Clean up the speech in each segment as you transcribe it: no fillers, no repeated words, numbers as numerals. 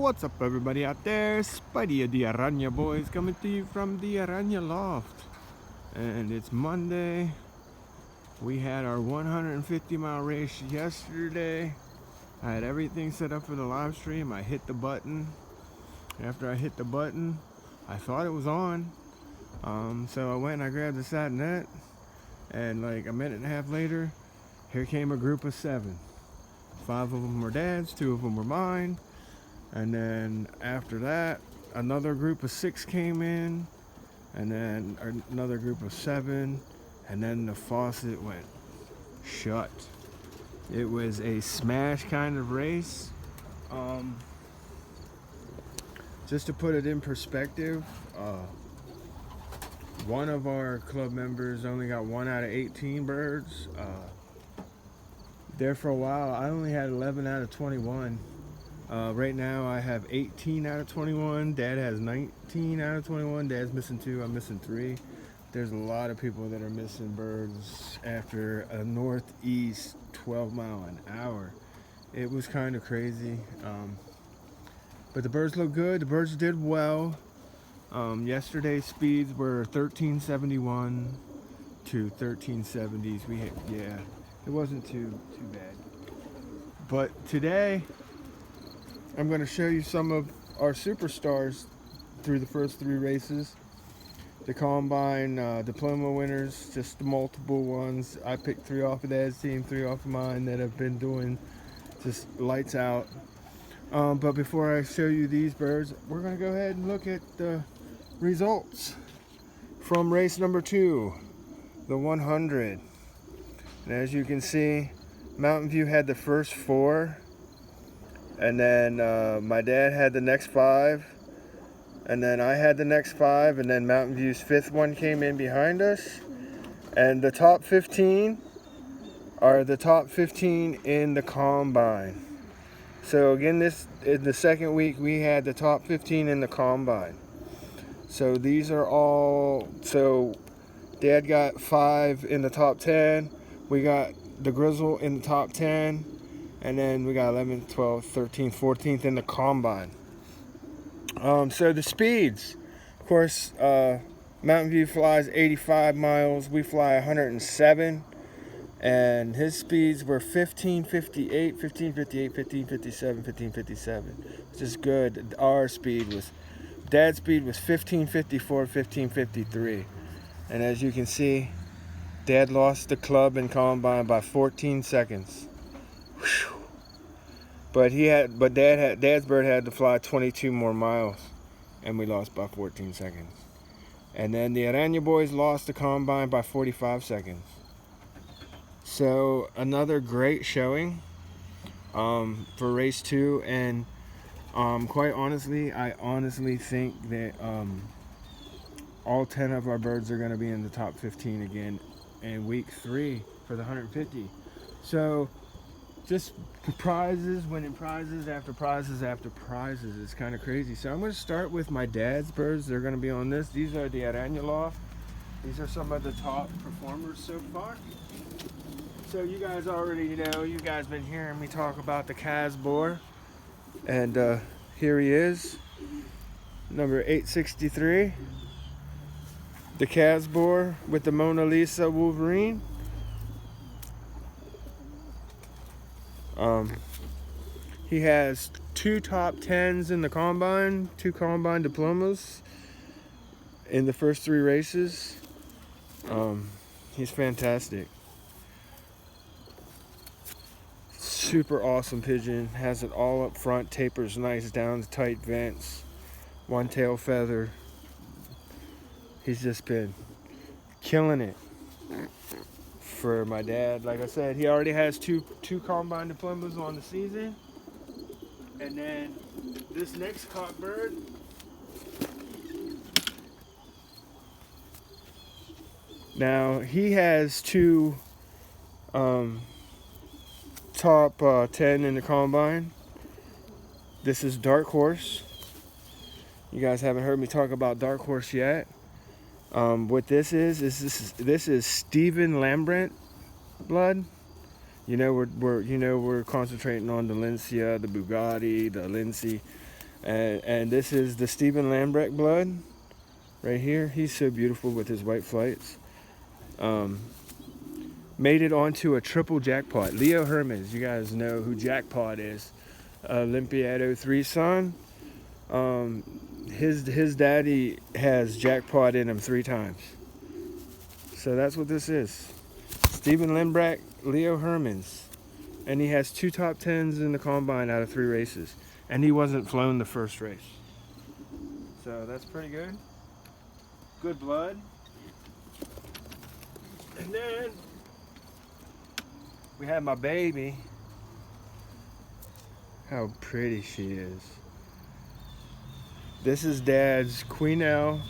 What's up, everybody out there? Spidey the Aranya Boys coming to you from the Aranya Loft. And it's Monday. We had our 150-mile race yesterday. I had everything set up for the live stream. I hit the button. After I hit the button, I thought it was on. So I went and I grabbed the sat net. And like a minute and a half later, here came a group of 7. 5 of them were Dad's, 2 of them were mine. And then after that, another group of 6 came in, and then another group of 7, and then the faucet went shut. It was a smash kind of race. Just to put it in perspective, one of our club members only got 1 out of 18 birds. There for a while, I only had 11 out of 21. Right now I have 18 out of 21. Dad has 19 out of 21. Dad's missing 2. I'm missing 3. There's a lot of people that are missing birds after a northeast 12 mile an hour. It was kind of crazy. But the birds look good. The birds did well. Yesterday's speeds were 1371 to 1370s. It wasn't too bad. But today I'm going to show you some of our superstars through the first 3 races. The Combine Diploma winners, just the multiple ones. I picked 3 off of Dad's team, 3 off of mine that have been doing just lights out. But before I show you these birds, we're going to go ahead and look at the results from race number 2, the 100. And as you can see, Mountain View had the first 4. And then my dad had the next 5, and then I had the next 5, and then Mountain View's 5th one came in behind us. And the top 15 are the top 15 in the Combine. So again, this in the second week we had the top 15 in the Combine. So these are all, so Dad got 5 in the top 10. We got the Grizzle in the top 10. And then we got 11th, 12th, 13th, 14th in the Combine. So the speeds, of course, Mountain View flies 85 miles. We fly 107. And his speeds were 1558, 1558, 1557, 1557. Which is good. Our speed was, Dad's speed was 1554, 1553. And as you can see, Dad lost the club and Combine by 14 seconds. But Dad's bird had to fly 22 more miles, and we lost by 14 seconds. And then the Aranya Boys lost the Combine by 45 seconds. So another great showing for race 2, and quite honestly, I honestly think that all 10 of our birds are going to be in the top 15 again in week 3 for the 150. So just prizes, winning prizes after prizes after prizes. It's kind of crazy. So I'm going to start with my dad's birds. They're going to be on this. These are the Aranya Loft. These are some of the top performers so far. So you guys already know, you guys been hearing me talk about the Casbor. And here he is, number 863. The Casbor with the Mona Lisa Wolverine. He has 2 top 10s in the Combine, 2 Combine Diplomas in the first 3 races. He's fantastic. Super awesome pigeon. Has it all up front, tapers nice down to tight vents, 1 tail feather. He's just been killing it for my dad. Like I said, he already has two Combine Diplomas on the season. And then this next cockbird, now he has 2 top 10 in the Combine. This is Dark Horse. You guys haven't heard me talk about Dark Horse yet. What this is Stephen Lambert blood. We're concentrating on the Lincia, the Bugatti, the Lindsay. And this is the Stephen Lambrecht blood right here. He's so beautiful with his white flights. Made it onto a triple jackpot. Leo Hermans, you guys know who Jackpot is. Olympiad 03 son. His daddy has jackpot in him 3 times. So that's what this is. Stephen Lambrecht, Leo Hermans. And he has 2 top 10s in the combine out of 3 races. And he wasn't flown the first race. So that's pretty good. Good blood. And then we have my baby. How pretty she is. This is Dad's Queen L,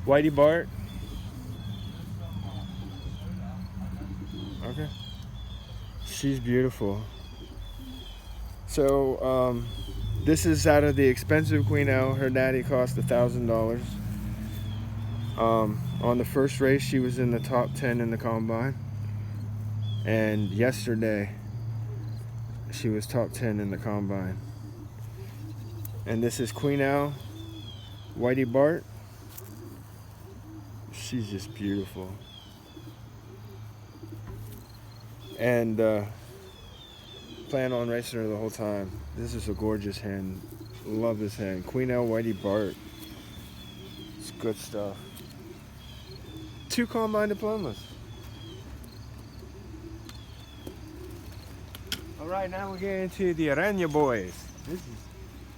Whitey Bart. Okay. She's beautiful. So this is out of the expensive Queen L. Her daddy cost $1,000. On the first race, she was in the top 10 in the combine. And yesterday, she was top 10 in the combine. And this is Queen Al, Whitey Bart. She's just beautiful. And plan on racing her the whole time. This is a gorgeous hen. Love this hen. Queen Al, Whitey Bart. It's good stuff. 2 combine diplomas. All right, now we're getting into the Aranya boys.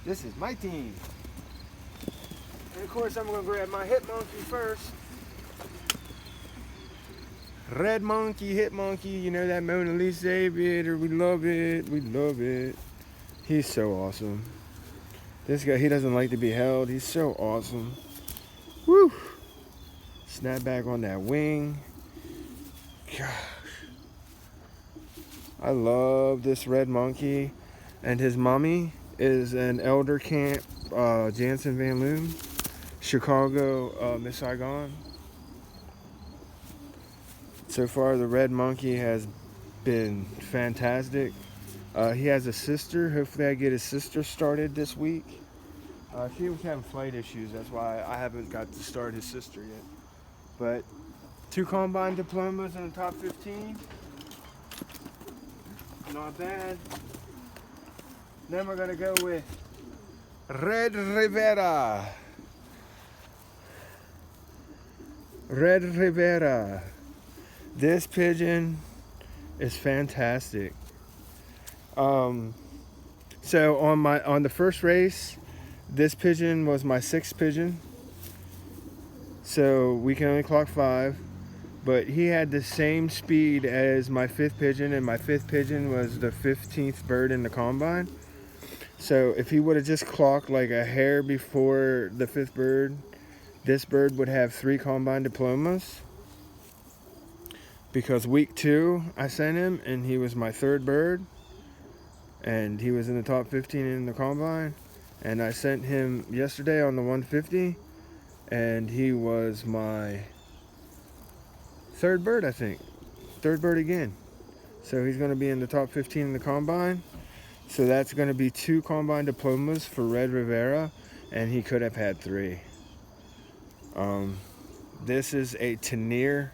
This is my team. And of course, I'm gonna grab my hip monkey first. Red monkey, hip monkey. You know that Mona Lisa aviator. We love it. We love it. He's so awesome. This guy, he doesn't like to be held. He's so awesome. Woo! Snap back on that wing. Gosh. I love this red monkey. And his mommy is an Elder Camp Jansen Van Loon, Chicago, Miss Saigon. So far, the red monkey has been fantastic. He has a sister. Hopefully, I get his sister started this week. She was having flight issues. That's why I haven't got to start his sister yet. But 2 combine diplomas in the top 15. Not bad. Then we're gonna go with Red Rivera. Red Rivera. This pigeon is fantastic. So on the first race, this pigeon was my 6th pigeon. So we can only clock 5. But he had the same speed as my 5th pigeon, and my 5th pigeon was the 15th bird in the combine. So if he would have just clocked like a hair before the 5th bird, this bird would have 3 combine diplomas. Because week 2, I sent him, and he was my 3rd bird. And he was in the top 15 in the combine. And I sent him yesterday on the 150, and he was my 3rd bird, I think. 3rd bird again. So he's going to be in the top 15 in the combine. So that's going to be 2 combine diplomas for Red Rivera, and he could have had 3. This is a Tenier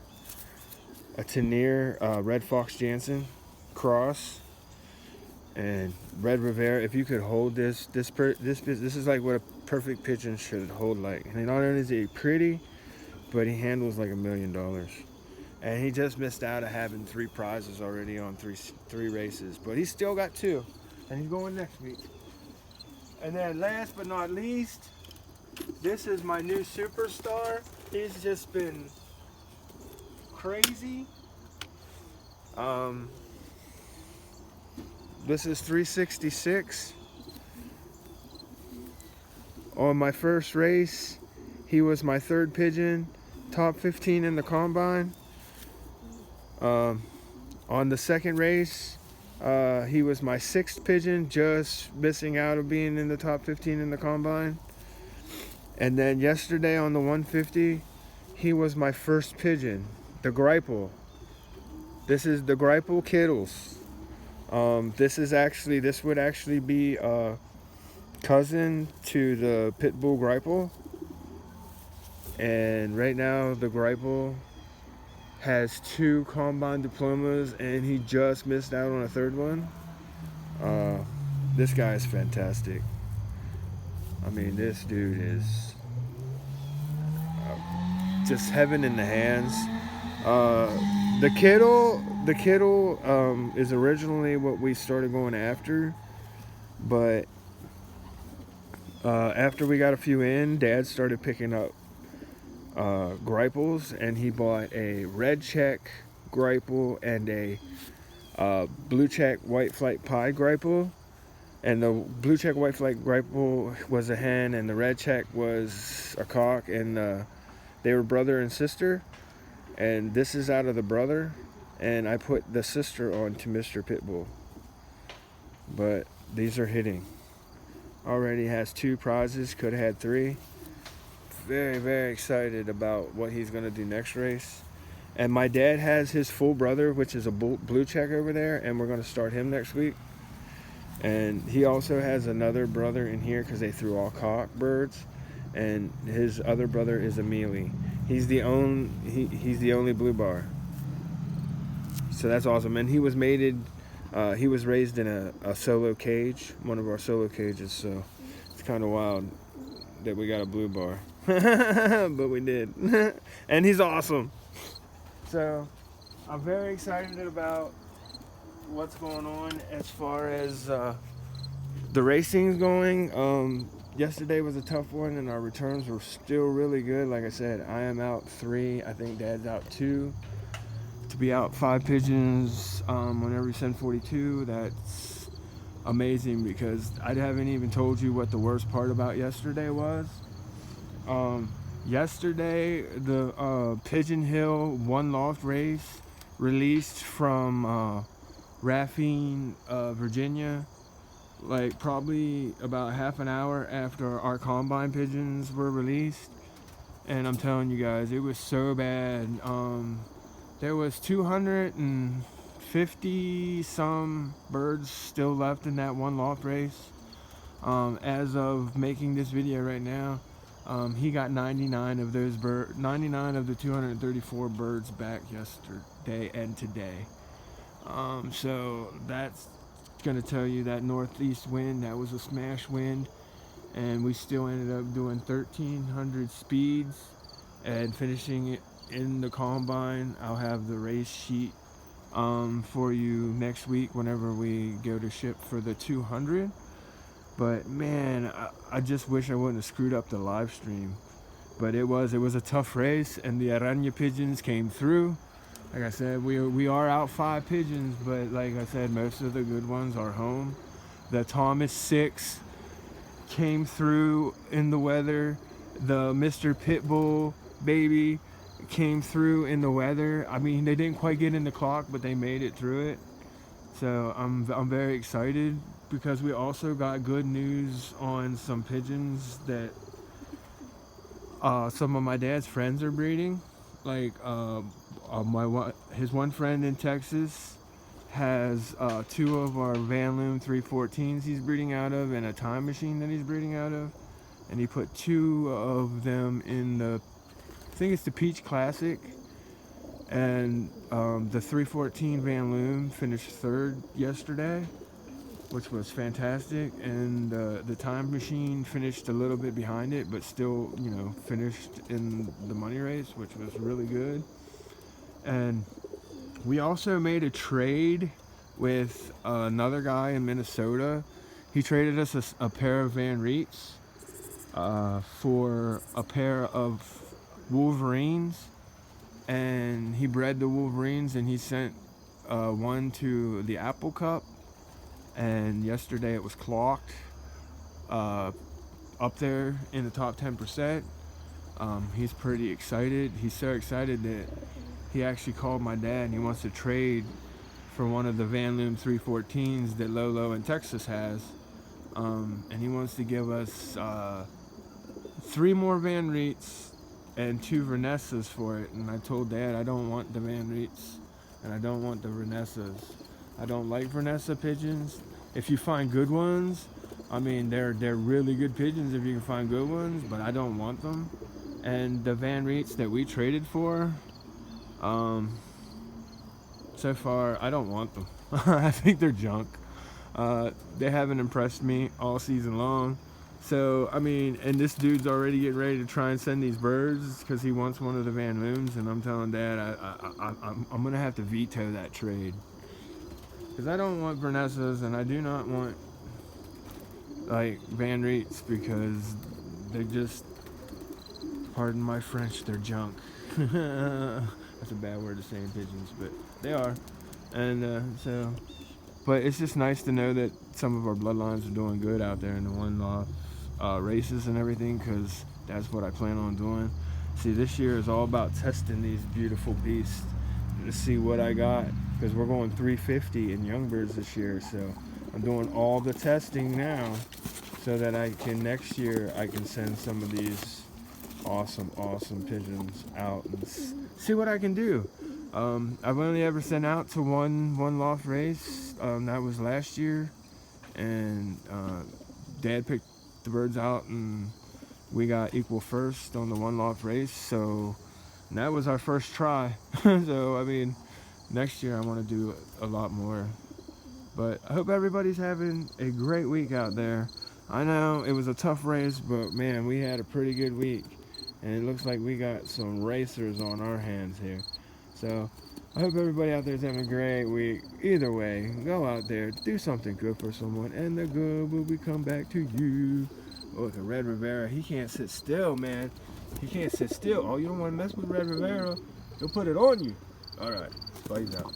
Red Fox Jansen cross. And Red Rivera, if you could hold this is like what a perfect pigeon should hold like. And not only is he pretty, but he handles like $1 million. And he just missed out of having 3 prizes already on three races. But he's still got 2. And he's going next week. And then last but not least, this is my new superstar. He's just been crazy. This is 366. On my first race, he was my 3rd pigeon, top 15 in the combine. On the second race, he was my 6th pigeon, just missing out of being in the top 15 in the combine. And then yesterday on the 150, he was my 1st pigeon, the Greipel. This is the Greipel Kittles. This would actually be a cousin to the pit bull Gripple, and right now the Gripple has 2 combine diplomas, and he just missed out on a 3rd one. This guy is fantastic. I mean, this dude is just heaven in the hands. The Kittle is originally what we started going after, but after we got a few in, Dad started picking up Griples, and he bought a red check Gripple and a blue check white flight pie Gripple. And the blue check white flight Gripple was a hen, and the red check was a cock, and they were brother and sister. And this is out of the brother, and I put the sister on to Mr. Pitbull. But these are hitting. Already has 2 prizes, could have had 3. Very, very excited about what he's going to do next race. And my dad has his full brother, which is a blue check over there, and we're going to start him next week. And he also has another brother in here because they threw all cock birds, and his other brother is a mealy. He's the only blue bar. So that's awesome. And he was raised in a solo cage, one of our solo cages. So it's kind of wild that we got a blue bar, but we did. And he's awesome. So I'm very excited about what's going on as far as the racing's going. Yesterday was a tough one, and our returns were still really good. Like I said, I am out 3. I think Dad's out 2. To be out 5 pigeons on every 1042, that's amazing, because I haven't even told you what the worst part about yesterday was. Yesterday, the Pigeon Hill one loft race released from Raffine, Virginia, like probably about half an hour after our combine pigeons were released. And I'm telling you guys, it was so bad. There was 250 some birds still left in that one loft race. As of making this video right now, he got 99 of those 99 of the 234 birds back yesterday and today. So that's gonna tell you that northeast wind, that was a smash wind, and we still ended up doing 1,300 speeds and finishing it in the combine. I'll have the race sheet for you next week whenever we go to ship for the 200. But man, I just wish I wouldn't have screwed up the live stream. But it was a tough race, and the Aranya pigeons came through. Like I said, we are out 5 pigeons, but like I said, most of the good ones are home. The Thomas 6 came through in the weather. The Mr. Pitbull baby came through in the weather. I mean, they didn't quite get in the clock, but they made it through it. So I'm very excited, because we also got good news on some pigeons that some of my dad's friends are breeding. Like his one friend in Texas has 2 of our Van Loom 314s he's breeding out of, and a time machine that he's breeding out of. And he put 2 of them in the, I think it's the Peach Classic. And the 314 Van Loom finished 3rd yesterday, which was fantastic. And the time machine finished a little bit behind it, but still, finished in the money race, which was really good. And we also made a trade with another guy in Minnesota. He traded us a pair of Van Reets for a pair of Wolverines, and he bred the Wolverines, and he sent one to the Apple Cup, and yesterday it was clocked up there in the top 10%. He's pretty excited. He's so excited that he actually called my dad, and he wants to trade for one of the Van Loom 314s that Lolo in Texas has. And he wants to give us 3 more Van Reets and 2 Vanessas for it. And I told Dad I don't want the Van Reets and I don't want the Vanessas. I don't like Vanessa pigeons. If you find good ones, I mean, they're really good pigeons if you can find good ones, but I don't want them. And the Van Reets that we traded for, so far, I don't want them. I think they're junk. They haven't impressed me all season long. So, I mean, and this dude's already getting ready to try and send these birds because he wants one of the Van Loons, and I'm telling Dad I'm going to have to veto that trade. Because I don't want Vanessas, and I do not want, like, Van Reets, because they're just, pardon my French, they're junk. That's a bad word to say in pigeons, but they are. And but it's just nice to know that some of our bloodlines are doing good out there in the one-off races and everything, because that's what I plan on doing. See, this year is all about testing these beautiful beasts to see what I got, because we're going 350 in young birds this year. So I'm doing all the testing now so that next year I can send some of these awesome pigeons out and see what I can do. I've only ever sent out to one loft race. That was last year, and Dad picked the birds out, and we got equal first on the one loft race. So that was our first try. So I mean, next year I want to do a lot more. But I hope everybody's having a great week out there. I know it was a tough race, but man, we had a pretty good week. And it looks like we got some racers on our hands here. So I hope everybody out there is having a great week. Either way, go out there, do something good for someone, and the good will come back to you. Oh, look at Red Rivera. He can't sit still, man. He can't sit still. Oh, you don't want to mess with Red Rivera. He'll put it on you. All right, Buddy's out.